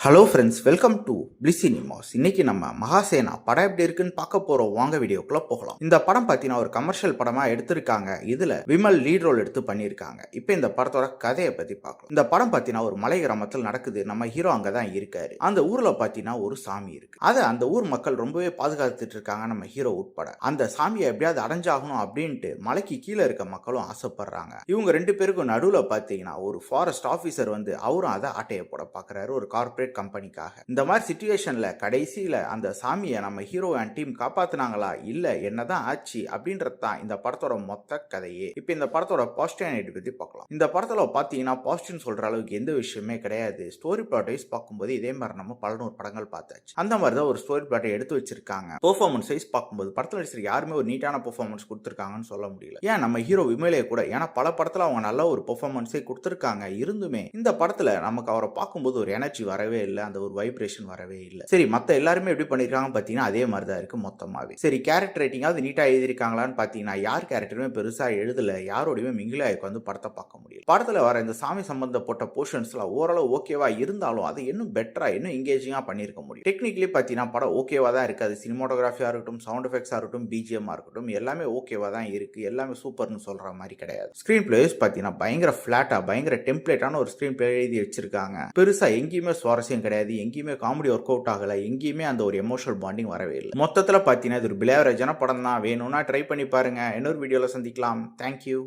Hello friends, welcome to bliss cinemas. இன்னைக்கு நம்ம மகாசேனா படம் எப்படி இருக்குன்னு பார்க்க போறோம். வாங்க வீடியோக்குள்ள போகலாம். இந்த படம் பார்த்தீங்கன்னா ஒரு கமர்ஷியல் படமா எடுத்திருக்காங்க. இதுல விமல் லீட் ரோல் எடுத்து பண்ணியிருக்காங்க. இப்போ இந்த படத்தோட கதையை பத்தி பார்க்கலாம். இந்த படம் பார்த்தீங்கன்னா ஒரு மலை கிராமத்தில் நடக்குது. நம்ம ஹீரோ அங்கே தான் இருக்காரு. அந்த ஊர்ல பார்த்தீங்கன்னா ஒரு சாமி இருக்கு. அதை அந்த ஊர் மக்கள் ரொம்பவே பாதுகாத்துட்டு இருக்காங்க, நம்ம ஹீரோ உட்பட. அந்த சாமியை எப்படியாவது அடைஞ்சாகணும் அப்படின்ட்டு மலைக்கு கீழே இருக்க மக்களும் ஆசைப்படுறாங்க. இவங்க ரெண்டு பேருக்கும் நடுவில் பார்த்தீங்கன்னா ஒரு ஃபாரஸ்ட் ஆஃபீஸர் வந்து அவரும் அதை ஆட்டையை போட பார்க்குறாரு, ஒரு கார்பரேட் கம்பெனிக்காக. இந்த மாதிரி சிச்சுவேஷன்ல கடைசியில அந்த சாமியை நம்ம ஹீரோ அண்ட் டீம் காப்பாத்துனாங்களா இல்ல என்னதான் ஆச்சு அப்படின்றது தான் இந்த படத்தோட மொத்த கதையே. இப்போ இந்த படத்தோட பாசிட்டிவ் பத்தி பார்க்கலாம். இந்த படத்துல பாத்தீங்கன்னா பாசிட்டிவ் சொல்ற அளவுக்கு எந்த விஷயமே கிடையாது. ஸ்டோரி பிளாட் வைஸ் பார்க்கும்போது இதே மாதிரி நம்ம பல நூறு படங்கள் பார்த்தாச்சு. அந்த மாதிரி தான் ஒரு ஸ்டோரி பிளாட்டை எடுத்து வச்சிருக்காங்க. பெர்ஃபார்மன்ஸ் வைஸ் பார்க்கும்போது படத்துல நடிச்சிருக்க யாருமே ஒரு நீட்டான பெர்ஃபார்மன்ஸ் கொடுத்துருக்காங்கன்னு சொல்ல முடியல. ஏன் நம்ம ஹீரோ விமலே கூட, ஏன்னா பல படத்துல அவங்க நல்ல ஒரு பெர்ஃபார்மன்ஸே கொடுத்துருக்காங்க. இருந்துமே இந்த படத்துல நமக்கு அவரை பார்க்கும்போது ஒரு எனர்ஜி வரவே இல்லை, அந்த ஒரு வைப்ரேஷன் வரவே இல்லை. சரி, மத்த எல்லாருமே எப்படி பண்ணிருக்காங்க பாத்தீங்கன்னா அதே மாதிரி தான் இருக்கு மொத்தமாவே. சரி, கேரக்டர் ரைட்டிங்காவது நீட்டா எழுதிருக்காங்களான்னு பாத்தீங்கன்னா யார் கேரக்டருமே பெருசா எழுதல. யாரோடையுமே மிங்கிலாய்க்கு வந்து படத்தை பார்க்க முடியும். படத்துல வர இந்த சாமி சம்பந்தப்பட்ட போர்ஷன்ஸ்லாம் ஓரளவு ஓகேவா இருந்தாலும் அது இன்னும் பெட்டரா, இன்னும் எங்கேஜிங்கா பண்ணிருக்க முடியும். டெக்னிக்கலி பாத்தீங்கன்னா படம் ஓகேவா தான் இருக்கு. அது சினிமாட்டோகிராஃபியா இருக்கட்டும், சவுண்ட் எஃபெக்ட்ஸா இருக்கட்டும், பிஜிஎம் இருக்கட்டும், எல்லாமே ஓகேவா தான் இருக்கு. எல்லாமே சூப்பர்னு சொல்ற மாதிரி கிடையாது. ஸ்கிரீன் பிளேஸ் பாத்தீங்கன்னா பயங்கர பிளாட்டா, பயங்கர டெம்ப்ளேட்டான ஒரு ஸ்கிரீன் பிளே எழுதி வச்சிருக்காங்க. பெருசா எங்கேயுமே சுவாரஸ்யம் கிடையாது, எங்கேயுமே காமெடி ஒர்க் அவுட் ஆகல, எங்கேயுமே அந்த ஒரு எமோஷனல் பாண்டிங் வரவே இல்லை. மொத்தத்தில் பார்த்தீங்கன்னா இது ஒரு பிளேவரேஜான படம் தான். வேணும்னா ட்ரை பண்ணி பாருங்க. இன்னொரு வீடியோவில் சந்திக்கலாம். தேங்க்யூ.